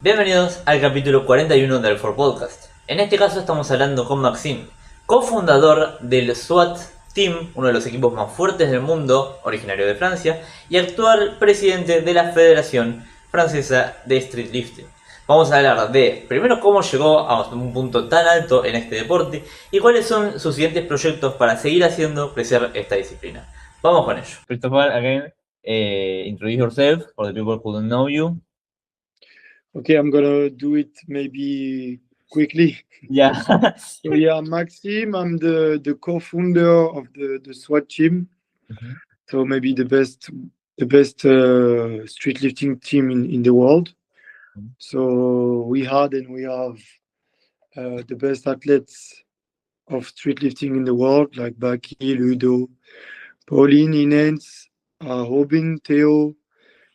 Bienvenidos al capítulo 41 del All4 Podcast. En este caso estamos hablando con Maxime, cofundador del Swat Team, uno de los equipos más fuertes del mundo, originario de Francia, y actual presidente de la Federación Francesa de Streetlifting. Vamos a hablar de, primero, cómo llegó a un punto tan alto en este deporte y cuáles son sus siguientes proyectos para seguir haciendo crecer esta disciplina. Vamos con ello. Christopher, again, introduce yourself for the people who don't know you. Okay, I'm gonna do it maybe quickly. Yeah. So yeah, Maxime, I'm the co-founder of the SWAT team. Mm-hmm. So maybe the best street lifting team in the world. Mm-hmm. So we had and we have the best athletes of street lifting in the world, like Baki, Ludo, Pauline, Inens, Robin, Theo,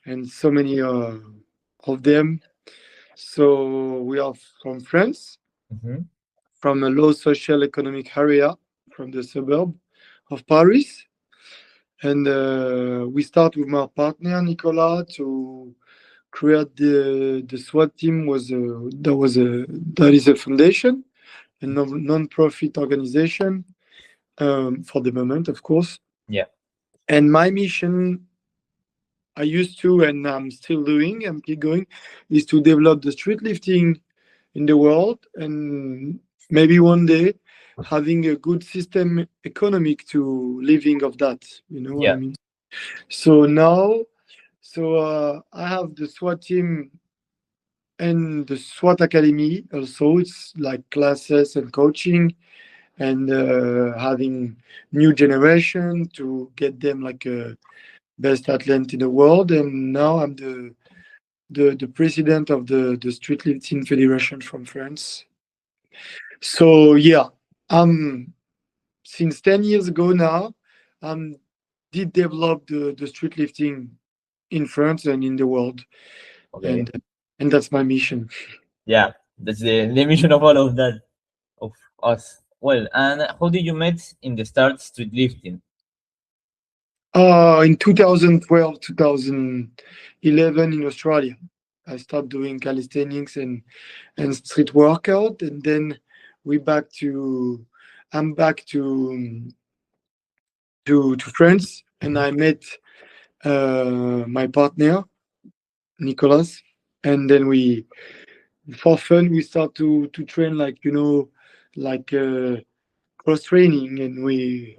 and so many of them. So we are from France, Mm-hmm. from a low social economic area, from the suburb of Paris. And we start with my partner Nicolas to create the SWAT team. That is a foundation, a non-profit organization for the moment, of course. Yeah. And my mission, I used to, and I'm still doing, and keep going, is to develop the street lifting in the world, and maybe one day having a good system economic to living of that. You know what I mean? So now, I have the SWAT team and the SWAT Academy also. It's like classes and coaching and having new generation to get them like a best athlete in the world. And now I'm the president of the Street Lifting Federation from France. So yeah, since 10 years ago now, did develop the street lifting in France and in the world. Okay. And that's my mission. Yeah, that's the mission of all of that, of us. Well, and how did you meet in the start street lifting? In 2012, 2011 in Australia, I started doing calisthenics and street workout, and then I'm back to France, and I met my partner Nicolas, and then for fun we start to train, like cross training, and we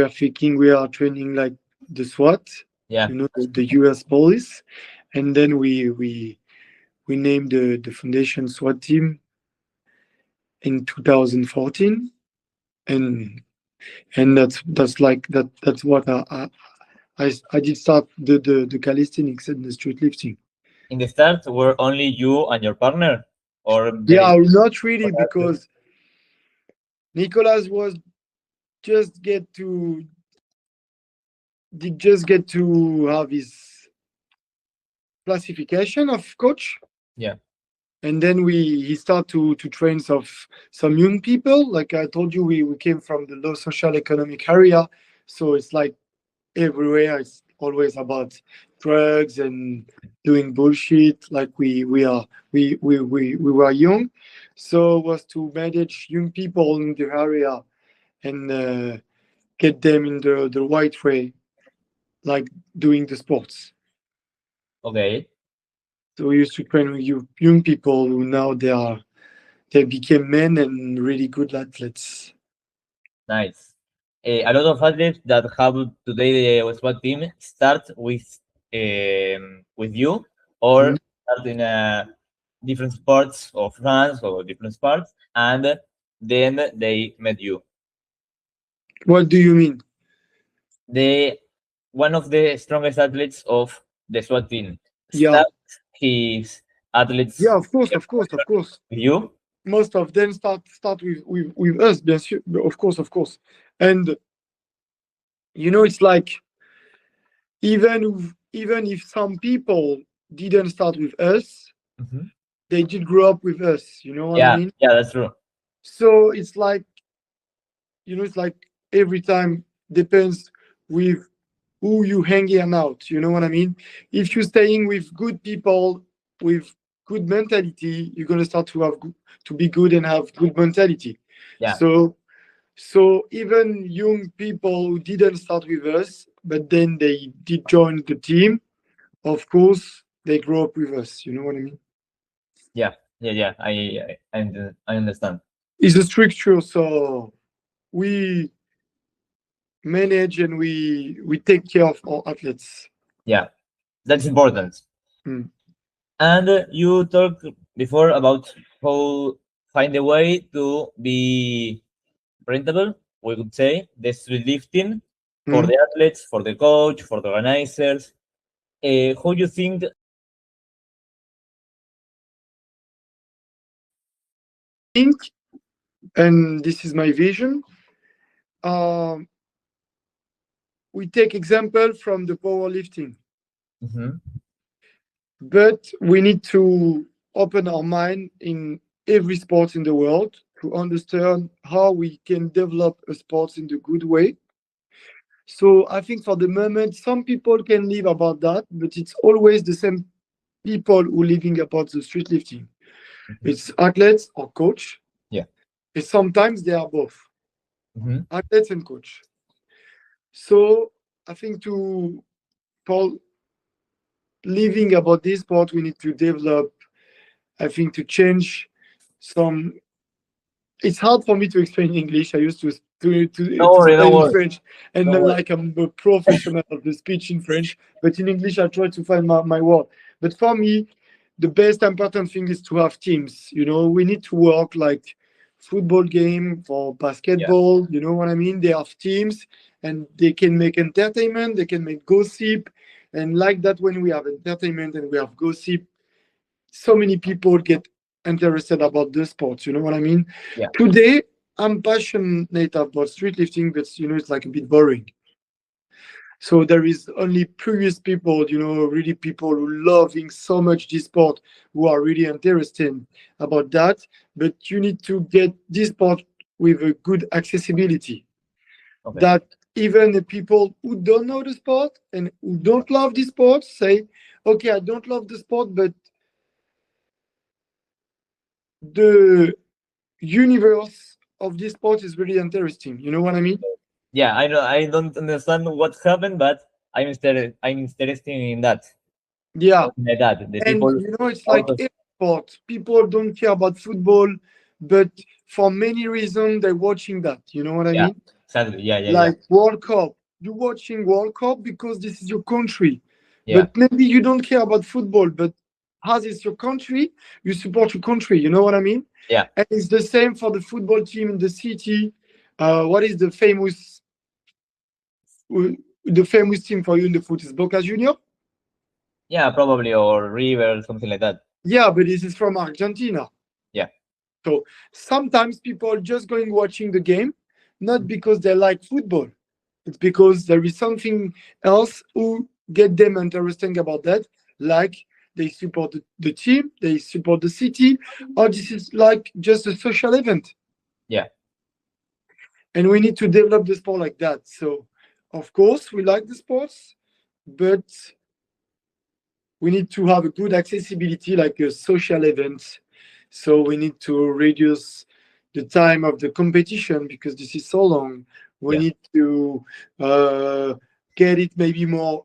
are thinking we are training like the SWAT, Yeah. the US police, and then we named the foundation SWAT team in 2014, and that's like that's what I did start the calisthenics and the street lifting. In the start, were only you and your partner, or Yeah, not really, because Nicolas was just get to have his classification of coach. Yeah. And then he started to train some young people. Like I told you, we came from the low social economic area, so it's like everywhere it's always about drugs and doing bullshit. Like we were young, so it was to manage young people in the area and get them in the right way, like doing the sports. Okay. So we used to train with young people who now they became men and really good athletes. Nice. A lot of athletes that have today the SWAT team start with you, or start in different sports of France or different sports, and then they met you. What do you mean? One of the strongest athletes of the SWAT team Yeah. his athletes. Yeah, of course. With you? Most of them start with us, bien sûr, of course. And it's like even if some people didn't start with us, they did grow up with us. You know what I mean? Yeah, that's true. So it's like, it's like every time depends with who you hanging out. You know what I mean? If you're staying with good people, with good mentality, you're gonna start to be good and have good mentality. Yeah. So even young people who didn't start with us, but then they did join the team, of course they grow up with us. You know what I mean? Yeah. I understand. It's a structure, so we manage and we take care of our athletes. Yeah, that's important. Mm. And you talked before about how find a way to be rentable, we could say, the street lifting for Mm. the athletes, for the coach, for the organizers. How you think? Think, and this is my vision. Um, we take example from the powerlifting, Mhm. but we need to open our mind in every sport in the world to understand how we can develop a sport in the good way. So I think for the moment, some people can live about that, but it's always the same people who living about the street lifting. Mhm. It's athletes or coach. Yeah. And sometimes they are both Mhm. athletes and coach. So I think to Paul living about this sport, we need to develop. I think to change some. It's hard for me to explain in English. I used No to worry, no explain in worry, French, and no worry. like I'm a professional of the speech in French, but in English I try to find my word. But for me, the best important thing is to have teams. You know, we need to work like football game for Yeah. basketball. You know what I mean? They have teams, and they can make entertainment. They can make gossip, and like that when we have entertainment and we have gossip, so many people get interested about the sport. You know what I mean? Yeah. Today, I'm passionate about street lifting, but it's like a bit boring. So there is only previous people, really people who loving so much this sport, who are really interested about that. But you need to get this sport with a good accessibility. Okay. That even the people who don't know the sport and who don't love the sport say, okay, I don't love the sport, but the universe of this sport is really interesting. You know what I mean? Yeah, I know. I don't understand what happened, but I'm interested. I'm interested in that. Yeah. Something like that. The And people it's like also. every sport. People don't care about football, but for many reasons they're watching that. You know what I Yeah, mean? exactly. Yeah. Like World Cup. You're watching World Cup because this is your country. Yeah, But maybe you don't care about football, but as it's your country, you support your country. You know what I mean? yeah. And it's the same for the football team in the city. What is the famous team for you in the foot is Boca Junior? Yeah, probably, or River, something like that. Yeah, but this is from Argentina. Yeah. So sometimes people just going watching the game, not because they like football. It's because there is something else who get them interesting about that. Like they support the team, they support the city, or this is like just a social event. Yeah. And we need to develop the sport like that. So of course we like the sports, but we need to have a good accessibility like a social event. So we need to reduce the time of the competition because this is so long. We Yeah. need to get it maybe more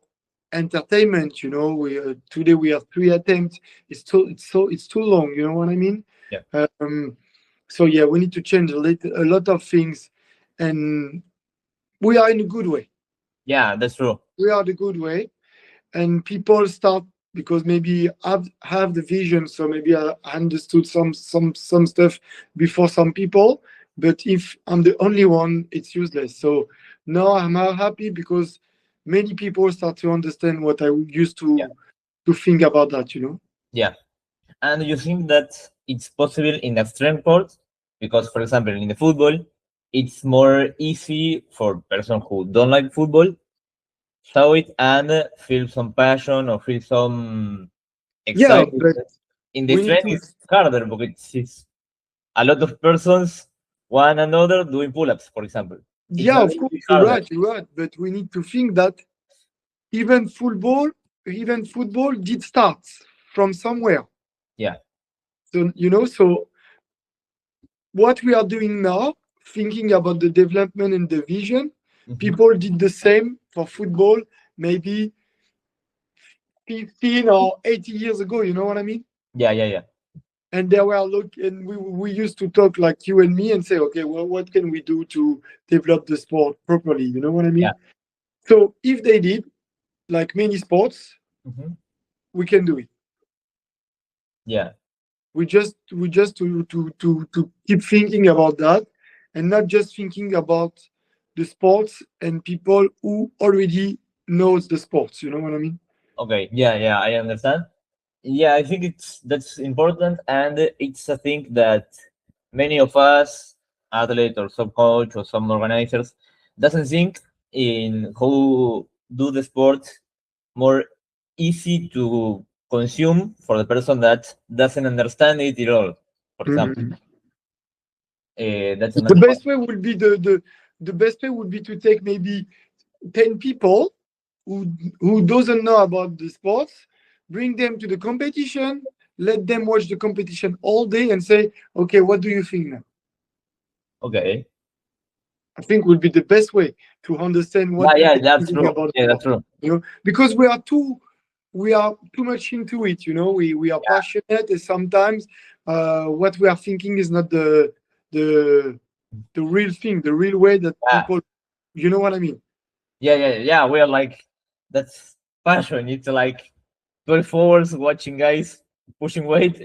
entertainment. Today we have 3 attempts. It's too long. You know what I mean? Yeah. So yeah, we need to change a lot of things, and we are in a good way. Yeah, that's true. We are the good way, and people start because maybe have the vision, so maybe I understood some stuff before some people, but if I'm the only one, it's useless. So now I'm happy because many people start to understand what I used Yeah. to think about that. Yeah. And you think that it's possible in extreme sports? Because, for example, in the football, it's more easy for person who don't like football saw it and feel some passion or feel some Yeah, excitement. but In the we need trend, to. it's harder because it's a lot of persons one another doing pull-ups, for example. It's Yeah, a of little course, bit you're harder. right, you're right, but we need to think that even football even football did start from somewhere. Yeah. So so what we are doing now, thinking about the development and the vision, people did the same for football maybe 15 or 80 years ago, you know what I mean? Yeah. And they were and we used to talk like you and me and say, okay, well, what can we do to develop the sport properly? You know what I mean? Yeah. So if they did, like many sports, we can do it. Yeah. We just to keep thinking about that and not just thinking about the sports and people who already knows the sports. You know what I mean? Okay. Yeah. I understand. Yeah, I think that's important, and it's a thing that many of us, athletes or some coach or some organizers, doesn't think in how do the sport more easy to consume for the person that doesn't understand it at all. For example, Mhm. that's The another point. best way would be the best way would be to take maybe 10 people who doesn't know about the sports, bring them to the competition, let them watch the competition all day and say, okay, what do you think now? Okay. I think would be the best way to understand what Yeah, people that's thinking true. about Yeah, that's sport. true. Because we are too much into it. We are passionate, and sometimes what we are thinking is not the the real thing, the real way that Yeah, people. You know what I mean? yeah. We are like that's passion. It's like 12 hours watching guys pushing weight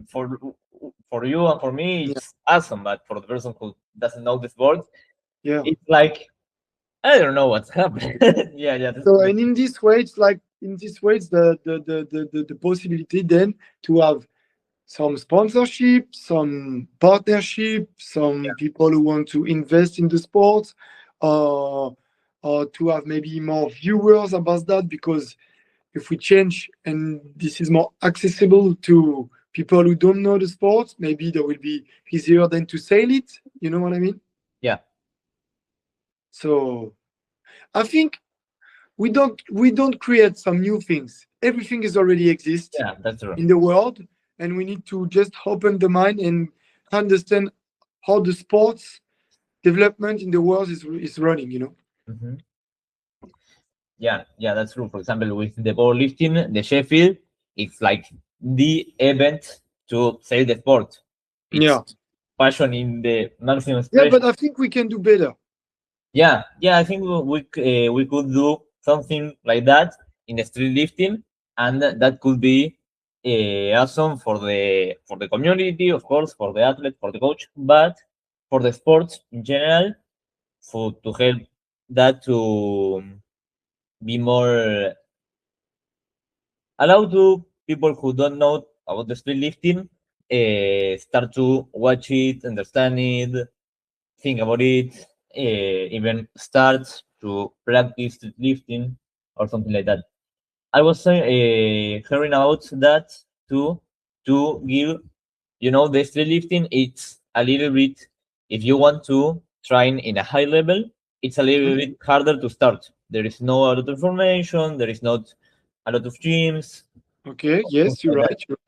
for you and for me. Yeah, It's awesome, but for the person who doesn't know the sport, yeah. it's like I don't know what's happening. Yeah. So and in this way, it's the possibility then to have some sponsorship, some partnership, some people who want to invest in the sport, uh, or to have maybe more viewers about that. Because if we change and this is more accessible to people who don't know the sport, maybe there will be easier than to sell it. You know what I mean? Yeah, So I think we don't create some new things. Everything is already exist yeah, that's true. in the world, and we need to just open the mind and understand how the sports development in the world is running. Mhm. Yeah, that's true. For example, with the powerlifting, the Sheffield, it's like the event to sell the sport. It's Yeah, passion in the maximum yeah, expression. but I think we can do better. Yeah. I think we could do something like that in the street lifting, and that could be awesome for the community, of course, for the athlete, for the coach, but for the sports in general, for to help that to be more allow to people who don't know about the street lifting start to watch it, understand it, think about it, even start to practice street lifting or something like that. I was hearing about that too to give the street lifting. It's a little bit if you want to train in a high level, it's a little bit harder to start. There is no a lot of information. There is not a lot of gyms, Okay, something yes, you're like that. right.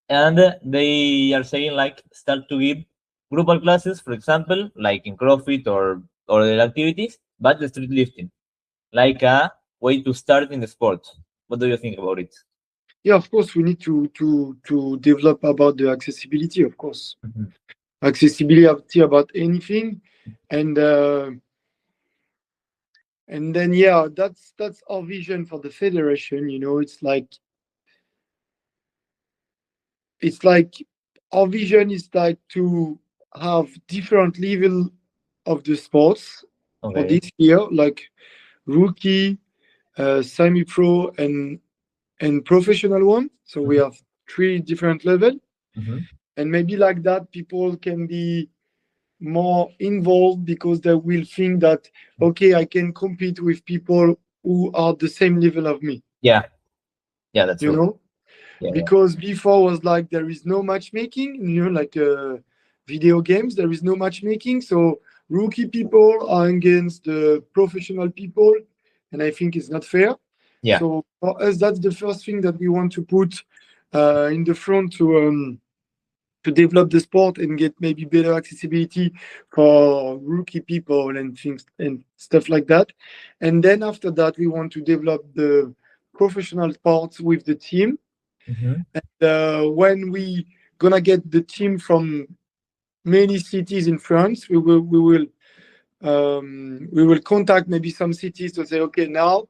And they are saying like start to give groupal classes, for example, like in CrossFit or other activities, but the street lifting, like a way to start in the sport. What do you think about it? Yeah, of course, we need to develop about the accessibility, of course. Mhm. Accessibility about anything, and then yeah, that's our vision for the federation. It's like our vision is like to have different level of the sports for Okay. this year, like rookie, semi-pro, and professional one. So we Mhm. have three different level, Mhm. and maybe like that people can be more involved because they will think that okay, I can compete with people who are the same level of me. Yeah, yeah, that's You true. know, Yeah. because before was like there is no matchmaking. Like video games, there is no matchmaking. So rookie people are against the professional people, and I think it's not fair. Yeah. So for us, that's the first thing that we want to put in the front to develop the sport and get maybe better accessibility for rookie people and things and stuff like that. And then after that, we want to develop the professional sports with the team. Mm-hmm. And when we gonna get the team from many cities in France, we will contact maybe some cities to say, okay, now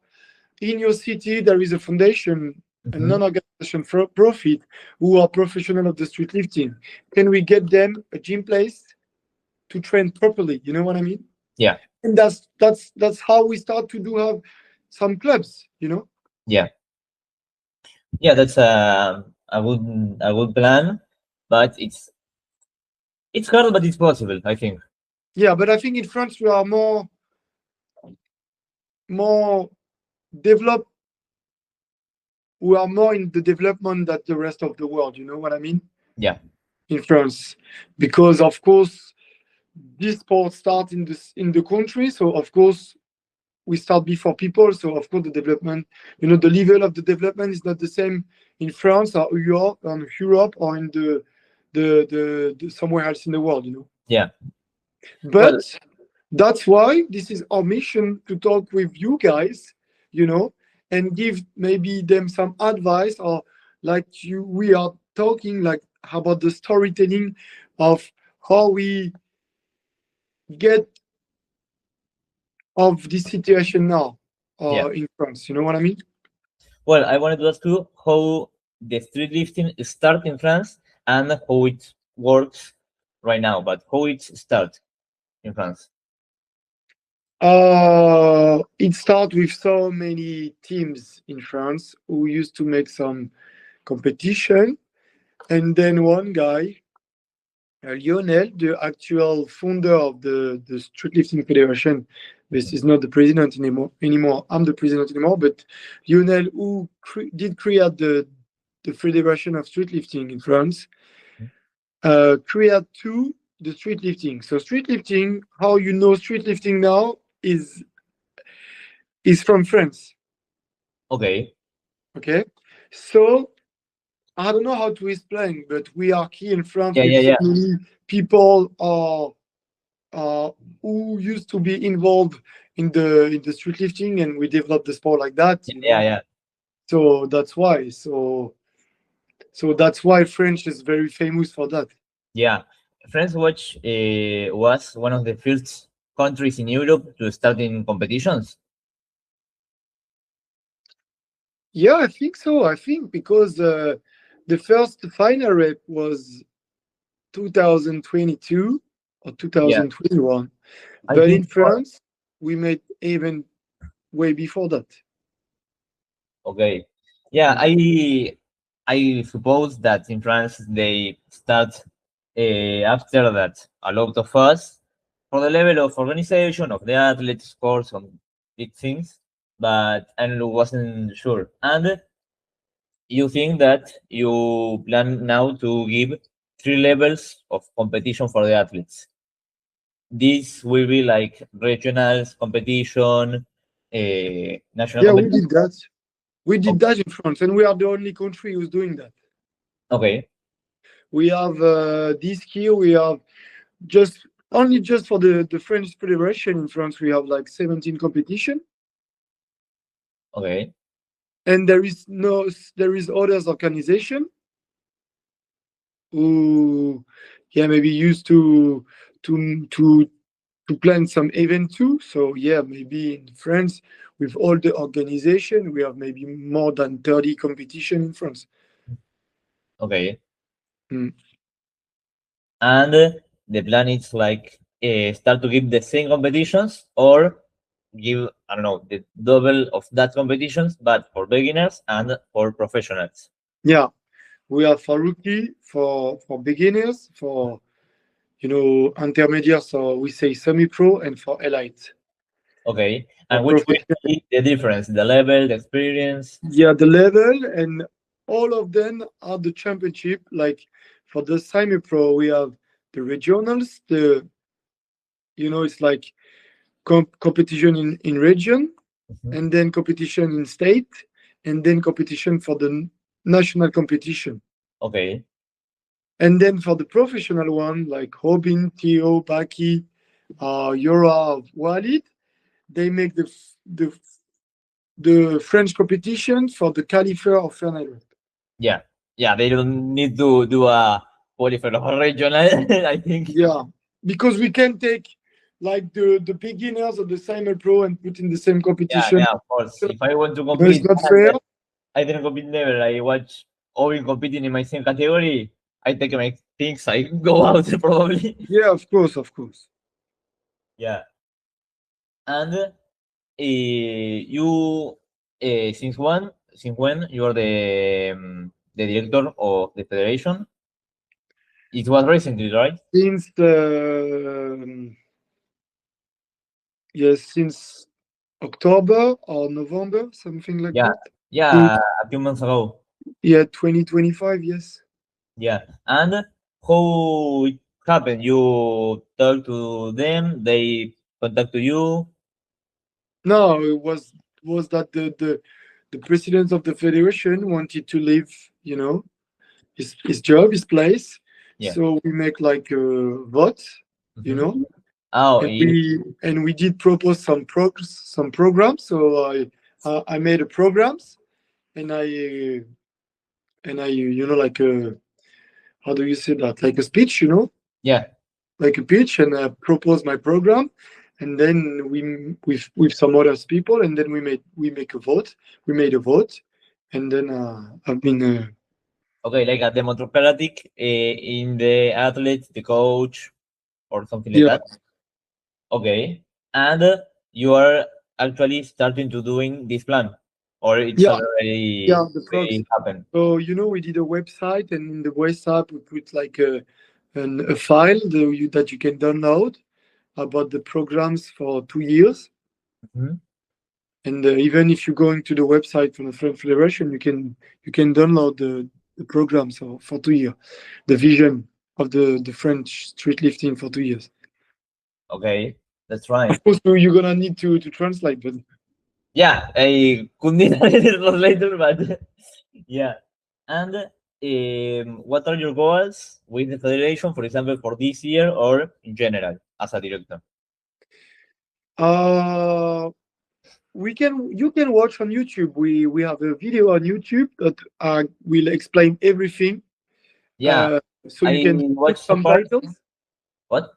in your city there is a foundation, a Mm-hmm. non-organization for profit, who are professional of the street lifting. Can we get them a gym place to train properly? You know what I mean? Yeah. And that's how we start to do have some clubs. Yeah. Yeah. That's a good plan, but it's hard, but it's possible, I think. Yeah, but I think in France we are more developed. We are more in the development than the rest of the world. You know what I mean? Yeah. In France, because of course this sport starts in the country, so of course we start before people. So of course the development, the level of the development is not the same in France or Europe or in the somewhere else in the world. Yeah. But Well, that's why this is our mission, to talk with you guys, and give maybe them some advice, or we are talking like about the storytelling of how we get of this situation now yeah. in France. You know what I mean? Well, I wanted to ask you how the street lifting start in France and how it works right now, but how it start in France. It started with so many teams in France who used to make some competition, and then one guy, Lionel, the actual founder of the Streetlifting Federation. This is not the president anymore. I'm the president anymore, but Lionel, who did create the Federation of Streetlifting in France, created the streetlifting. So streetlifting, how streetlifting now is from France. Okay. Okay, so I don't know how to explain, but we are here in France Yeah, with yeah, so yeah, many people who used to be involved in the street lifting, and we developed the sport like that. yeah, yeah, So that's why. So that's why French is very famous for that. yeah. France was one of the first countries in Europe to start in competitions. Yeah, I think so. I think because the first final rep was 2022 or Yeah, 2021, I but think. in France we made even way before that. Okay. Yeah, Mm. I suppose that in France they start after that a lot of us for the level of organization of the athletes, scores on big things, but I wasn't sure. And you think that you plan now to give 3 levels of competition for the athletes. This will be like regionals competition, national Yeah, we competition. did that. We did that in France, and we are the only country who's doing that. Okay. We have this year. We have just for the French Federation in France. We have like 17 competition, Okay. and there is others organization who, yeah, maybe used to to to plan some event too. So yeah, maybe in France, with all the organization, we have maybe more than 30 competition in France. Okay. Mm. And the plan is like start to give the same competitions or give, I don't know, the double of that competitions, but for beginners and for professionals. Yeah, we have for rookie, for beginners, for intermediate, so we say semi-pro, and for elite. Okay. For And which will professional, be the difference? The level, the experience? yeah, the level, and all of them are the championship. Like for the semi-pro, we have the regionals, it's like competition in region, Mhm. and then competition in state, and then competition for the national competition. Okay. And then for the professional one, like Robin, Theo, Baki, Yora, Walid, they make the French competition for the qualifier of FNSL. Yeah. Yeah, they don't need to do a qualifier of a regional, I think. Yeah, because we can take like the beginners of the Simon Pro and put in the same competition. Yeah, of course. If I want to You know, it's compete, not fair. I didn't compete never. I watch Owen competing in my same category. I take my things, I go out probably. Yeah, of course, of course. Yeah. And you since when you are the director of the federation? It was recently, right? Since yes, since October or November, something like Yeah. that. Yeah, a few months ago. Yeah, 2025. Yes. Yeah. And how it happened? You talk to them, they contact to you. No, it was that the president of the federation wanted to leave, you know, his job, his place. Yeah. So we make like a vote, you Mhm. know, Oh, and we did propose some programs. So I made a programs, and I you know, like a, how do you say that, like a speech, you know, yeah. like a pitch, and I proposed my program, and then we with some other people, and then we make a vote. We made a vote, and then I've been Okay, like a democratic in the athlete, the coach, or something like yeah, that. Okay, and you are actually starting to doing this plan, or it's yeah, yeah, already the progs. already happened. So you know, we did a website, and in the website we put like a file that you can download about the programs for 2 years. Mhm. And even if you go into the website from the French Federation, you can download the programs for 2 years, the vision of the French street lifting for 2 years. Okay, that's right. Of course, you're gonna need to translate, but Yeah, I could need a little later, but yeah. And what are your goals with the federation, for example, for this year or in general as a director? uh, you can watch on YouTube. We have a video on YouTube that will explain everything. Yeah, So you I can put watched so some far. titles. What?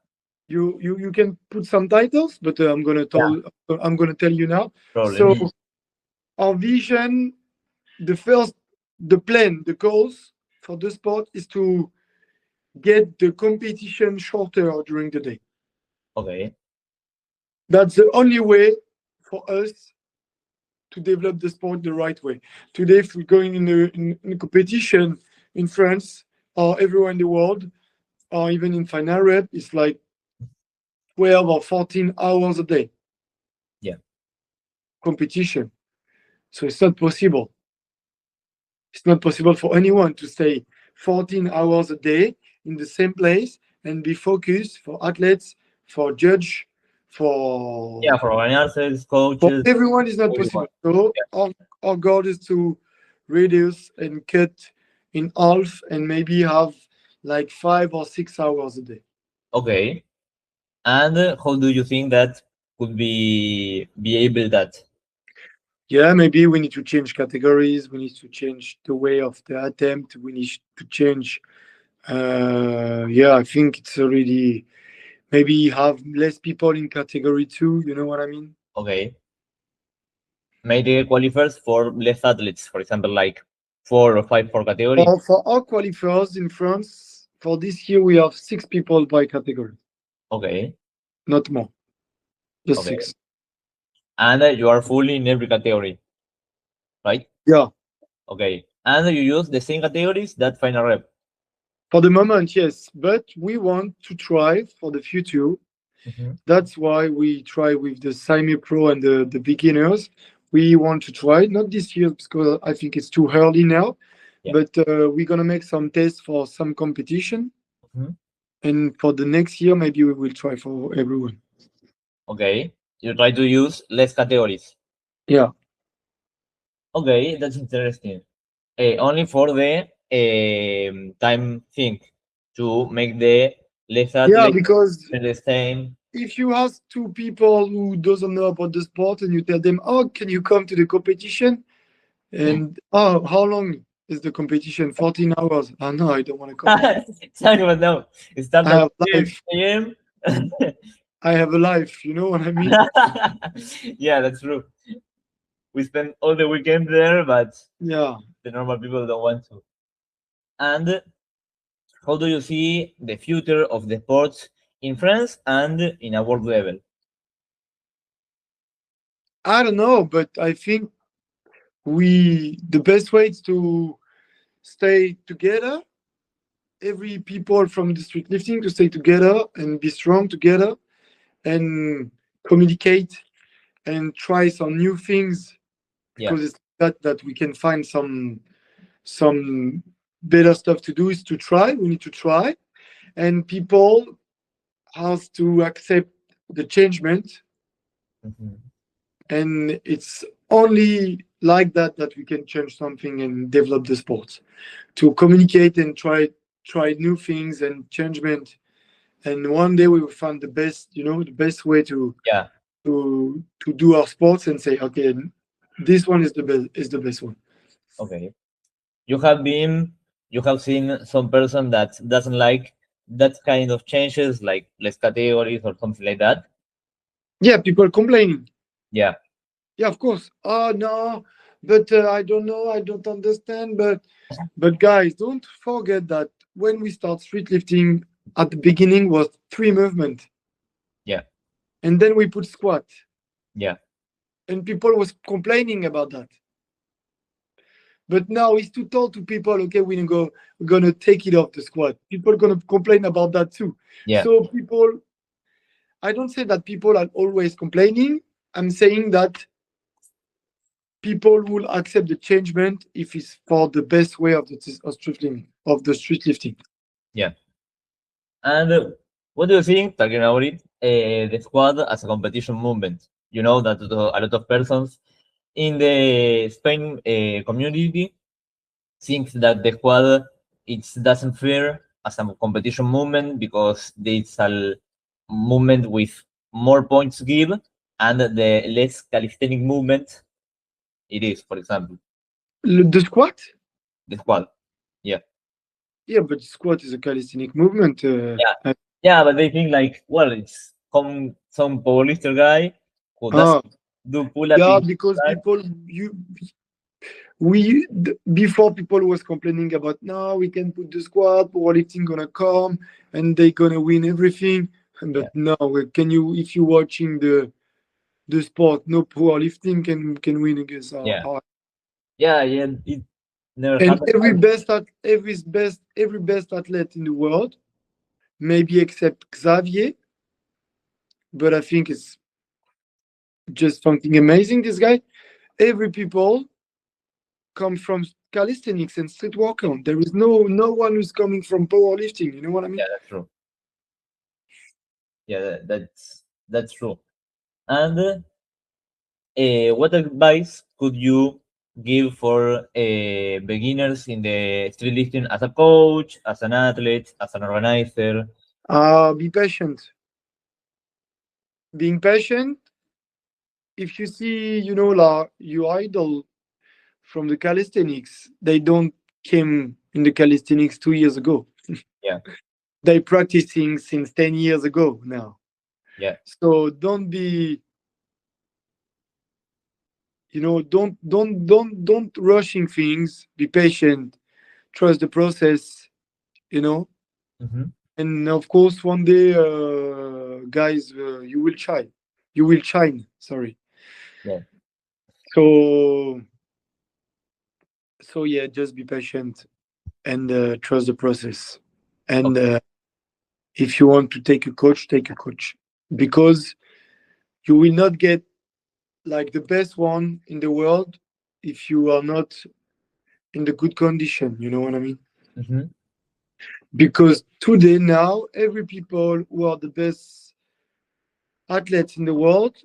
You can put some titles, but Yeah, I'm gonna tell you now. problem. So our vision, the first, the plan, the goals for the sport is to get the competition shorter during the day. Okay. That's the only way for us to develop the sport the right way. Today, if we're going in a competition in France or everywhere in the world, or even in final rep, it's like 12 or 14 hours a day Yeah. competition. So it's not possible. It's not possible for anyone to stay 14 hours a day in the same place and be focused for athletes, for judge, Yeah, for for organizers, for coaches, everyone is not everyone. possible. So Yeah. our goal is to reduce and cut in half and maybe have like 5 or 6 hours a day. Okay. And how do you think that could be able that? Yeah, maybe we need to change categories. We need to change the way of the attempt. We need to change. Yeah, I think it's already maybe have less people in category two. You know what I mean? Okay. Maybe qualifiers for less athletes, for example, like 4 or 5 for category. For our qualifiers in France, for this year, we have 6 people by category, Okay. not more, just Okay. 6. And you are fully in every category, right? Yeah, Okay. And you use the same categories that final rep. for the moment, yes, but we want to try for the future. Mhm. That's why we try with the semi pro and the beginners. We want to try, not this year because I think it's too early now, Yeah. but we're gonna make some tests for some competition, Mhm. and for the next year, maybe we will try for everyone. Okay. You try to use less categories. Yeah. Okay, that's interesting. only for the time thing to make the less Yeah, athletes because the same. if you ask two people who doesn't know about the sport and you tell them, "Oh, can you come to the competition?" and "Oh, how long is the competition? 14 hours." "Oh no, I don't want to come. Exactly, but no, it starts I at have 10 life. a.m. I have a life." You know what I mean? Yeah, that's true. We spend all the weekend there, but Yeah. the normal people don't want to. And how do you see the future of the sports in France and in a world level? I don't know, but I think the best way is to stay together. Every people from the street lifting to stay together and be strong together and communicate and try some new things Yeah. because it's that we can find some better stuff to do is to try. We need to try, and people have to accept the changement, Mhm. and it's only like that we can change something and develop the sport. To communicate and try new things and changement, and one day we will find the best, the best way Yeah. to do our sports and say, okay, this one is the best one. Okay. You have been, you have seen some person that doesn't like that kind of changes, like less categories or something like that. Yeah, people complaining. Yeah. Yeah, of course. Oh no, but I don't know, I don't understand. But guys, don't forget that when we start street lifting, at the beginning was three movement, Yeah. and then we put squat, Yeah. and people was complaining about that. But now it's too tall to people. Okay, we're gonna take it off the squat. People are gonna complain about that too. Yeah. So people, I don't say that people are always complaining. I'm saying that people will accept the changement if it's for the best way of the street lifting. Yeah. And what do you think, talking about it, the squad as a competition movement? You know that a lot of persons in the Spain community think that the squad it doesn't fair as a competition movement because it's a movement with more points give and the less calisthenic movement it is, for example, The squat, the squad. Yeah. yeah, but squat is a calisthenic movement. Yeah. Yeah, but they think like, well, it's some powerlifter guy who does Ah, do pull up yeah, in because that. people you before people was complaining about no, we can put the squat, powerlifting gonna come and they gonna win everything. Yeah. But no, can you if you're watching the sport, no powerlifting can win against Yeah. our Yeah, yeah. It never and happened. every best athlete in the world, maybe except Xavier, but I think it's just something amazing. This guy, every people come from calisthenics and street workout. There is no one who's coming from powerlifting. You know what I Yeah, mean? that's true. Yeah, that's true. And what advice could you give for beginners in the street lifting as a coach, as an athlete, as an organizer? Be patient. Being patient. If you see, like you idol from the calisthenics, they don't came in the calisthenics 2 years ago. Yeah. They practicing since 10 years ago now. Yeah. So don't be, don't rushing things. Be patient. Trust the process. You know. Hmm. And of course, one day, guys, you will shine. You will shine. Sorry. Yeah. So yeah, just be patient and trust the process. And Okay. if you want to take a coach, take a coach because you will not get like the best one in the world if you are not in the good condition. You know what I mean? Hmm. Because today now, every people who are the best athletes in the world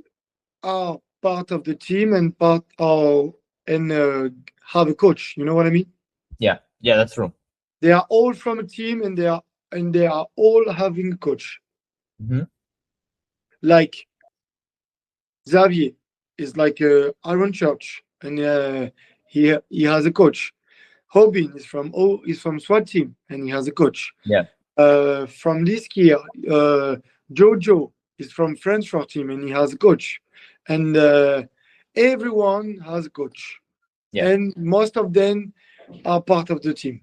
are part of the team and have a coach. You know what I mean? Yeah, that's true. They are all from a team, and they are all having a coach. Mm-hmm. Like Xavier is like Aaron Church, and he has a coach. Hobin is from Swat team, and he has a coach. Yeah, From this year, Jojo is from French team, and he has a coach. And everyone has a coach, yeah, and most of them are part of the team.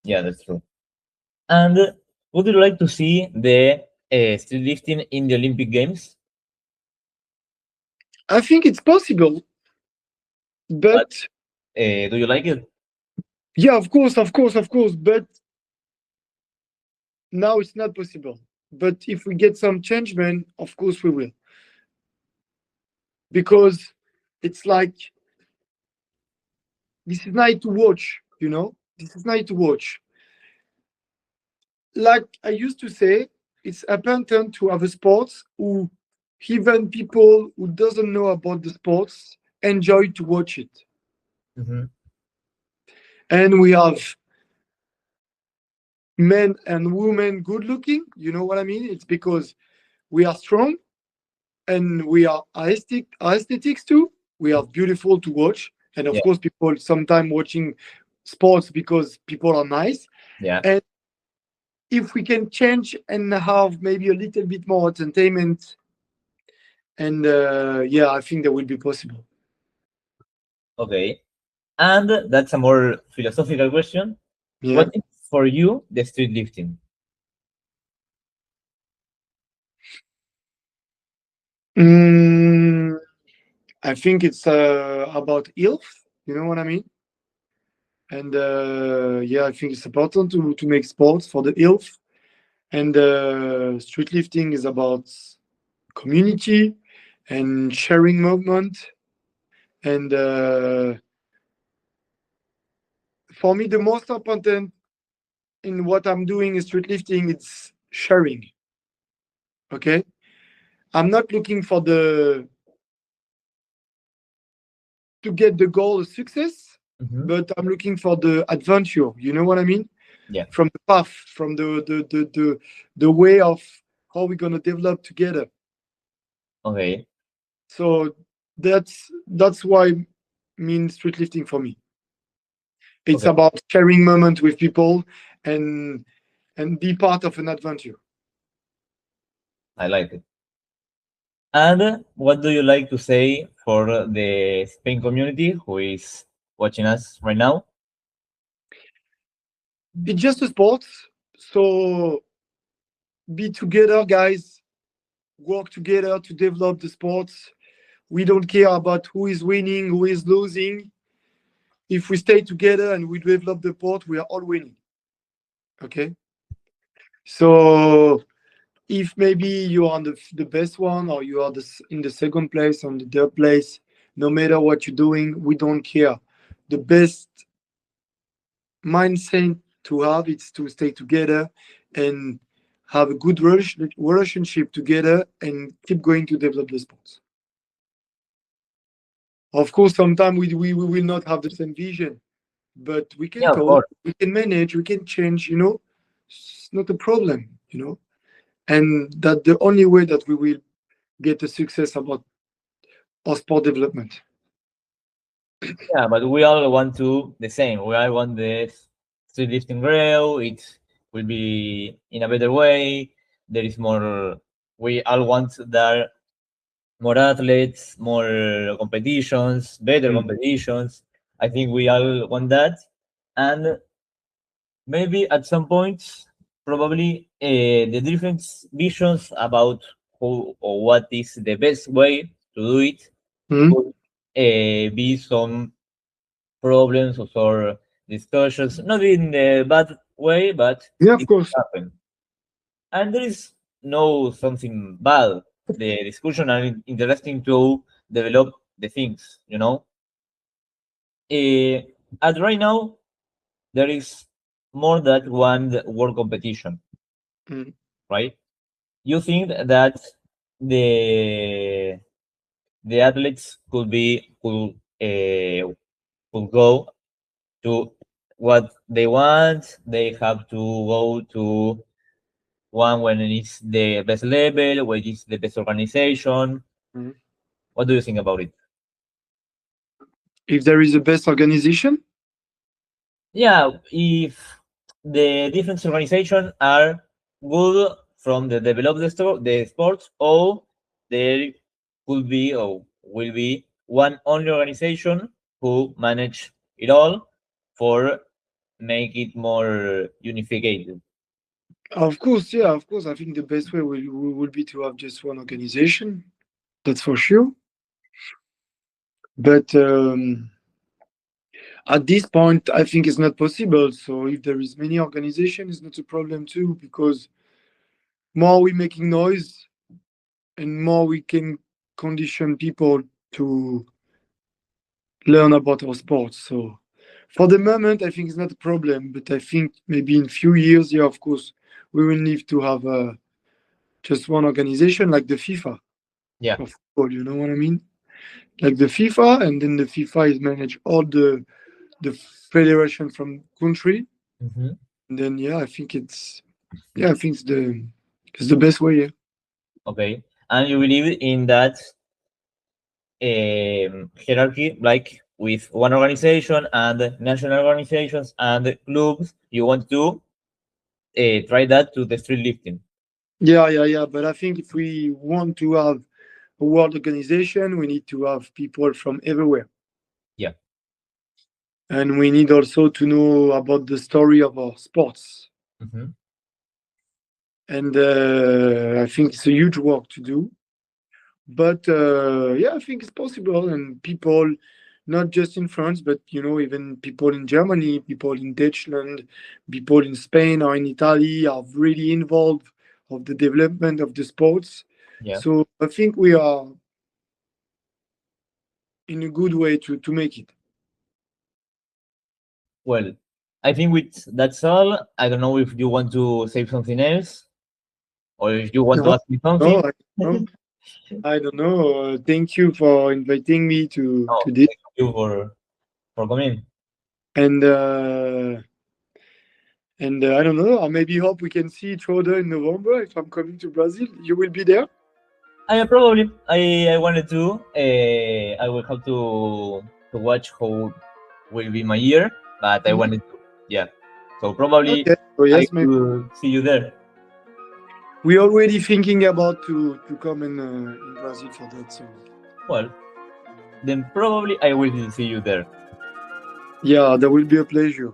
yeah, that's true. And would you like to see the street lifting in the Olympic Games? I think it's possible, But but do you like it? yeah, of course. But now it's not possible. But if we get some changement, of course we will, because it's like this is nice to watch. This is nice to watch. Like I used to say, it's important to have a sports who even people who doesn't know about the sports enjoy to watch it. Mm-hmm. And we have men and women good looking. You know what I mean? It's because we are strong and we are aesthetics too. We are beautiful to watch. And of Yeah, course, people sometimes watching sports because people are nice. yeah. And if we can change and have maybe a little bit more entertainment, and yeah, I think that will be possible. Okay. And that's a more philosophical question. Yeah. What is for you the street lifting? Mm, I think it's about health. You know what I mean? And yeah, I think it's important to make sports for the health. And street lifting is about community and sharing movement. And for me, the most important in what I'm doing in street lifting, it's sharing. Okay, I'm not looking for the to get the goal of success, Mm-hmm. but I'm looking for the adventure. You know what I mean? Yeah. From the path, from the way of how we're gonna develop together. Okay. So that's why means street lifting for me. It's Okay. about sharing moment with people and be part of an adventure. I like it. And what do you like to say for the Spain community who is watching us right now? It's just a sport, so be together, guys. Work together to develop the sports. We don't care about who is winning, who is losing. If we stay together and we develop the sport, we are all winning. Okay. So if maybe you are the best one or you are in the second place or the third place, no matter what you're doing, we don't care. The best mindset to have is to stay together and have a good relationship together and keep going to develop the sports. Of course, sometimes we will not have the same vision, but we can Yeah, of talk, course. we can manage, we can change. It's not a problem. And that the only way that we will get a success about our sport development. Yeah, but we all want to the same. We all want the street lifting grow. It will be in a better way. There is more. We all want there more athletes, more competitions, better Mm. competitions. I think we all want that, and maybe at some point, probably the different visions about who or what is the best way to do it Mm. could be some problems or discussions, not in a bad way, but Yeah, of it course. happen. And there is no something bad. The discussion are interesting to develop the things. Uh, at right now, there is more than one world competition, Mm. right? You think that the the athletes could could go to what they want. They have to go to one when it's the best level, when it's the best organization. Mhm. What do you think about it? If there is a best organization, Yeah, if the different organizations are good from the develop the sports, or there could be or will be one only organization who manage it all for make it more unified. of course, yeah, of course. I think the best way will be to have just one organization. That's for sure. But at this point, I think it's not possible. So if there is many organizations, it's not a problem too, because more we making noise and more we can condition people to learn about our sports. So for the moment, I think it's not a problem, but I think maybe in few years, yeah, of course, we will need to have just one organization like the FIFA Yeah. for football. You know what I mean? Like the FIFA, and then the FIFA is manage all the federation from country. Mhm. And then yeah, I think it's the best way. Yeah. Okay. And you believe in that hierarchy, like with one organization and national organizations and clubs, you want to try that to the street lifting. Yeah. But I think if we want to have a world organization, we need to have people from everywhere. Yeah. And we need also to know about the story of our sports. Mhm. And I think it's a huge work to do. But yeah, I think it's possible. And people, not just in France, but even people in Germany, people in Deutschland, people in Spain or in Italy are really involved of the development of the sports. Yeah. So I think we are in a good way to make it. Well, I think with that's all. I don't know if you want to say something else or if you want to No, ask me no, something. I don't know. I don't know. Thank you for inviting me to No, this. thank you for coming. And I don't know. I maybe hope we can see each other in November if I'm coming to Brazil. You will be there. I probably I wanted to. I will have to watch how will be my year, but I Mhm. wanted to. Yeah. So probably Okay. So I yes, maybe will see you there. we're already thinking about to come in Brazil for that. So Well, then probably I will see you there. yeah, that will be a pleasure.